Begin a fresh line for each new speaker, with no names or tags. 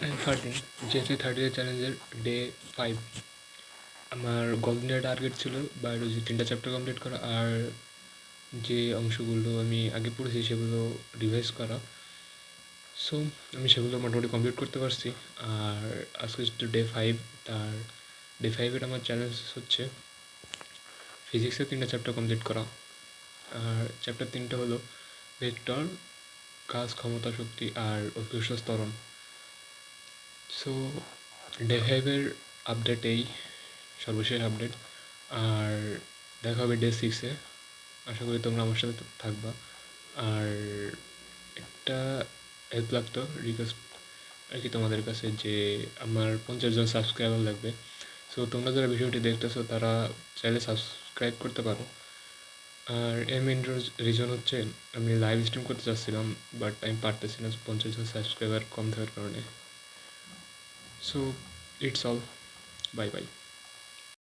Thirteen JSC 30 চ্যালেঞ্জের day 5। আমার golden target ছিল বায়োলজি 3টা চ্যাপ্টার কমপ্লিট করা, আর যে অংশগুলো আমি আগে পড়েছি সেগুলো রিভাইজ করা। সো আমি সেগুলো মোটামুটি কমপ্লিট করতে পারছি। আর আজকে যেহেতু ডে 5, তার ডে 5-এর আমার চ্যালেঞ্জ হচ্ছে ফিজিক্সের 3টা চ্যাপ্টার কমপ্লিট করা। আর চ্যাপ্টার 3টা হলো ভেক্টর, কাজ, ক্ষমতা, শক্তি আর অভিকর্ষ ত্বরণ। সো ডে 5-এর আপডেট এই সর্বশেষ আপডেট। আর দেখা হবে ডে 6-এ। আশা করি তোমরা আমার সাথে থাকবা। আর একটা হেল্প লাগতো, রিকোয়েস্ট আর কি তোমাদের কাছে, যে আমার 50 জন সাবস্ক্রাইবার লাগবে। সো তোমরা যারা ভিডিওটি দেখতেছো তারা চাইলে সাবস্ক্রাইব করতে পারো। আর এর মেন রিজন হচ্ছে আমি লাইভ স্ট্রিম করতে চাচ্ছিলাম, বাট আমি পারতেছি না 50 জন সাবস্ক্রাইবার কম থাকার কারণে। So it's all, bye bye.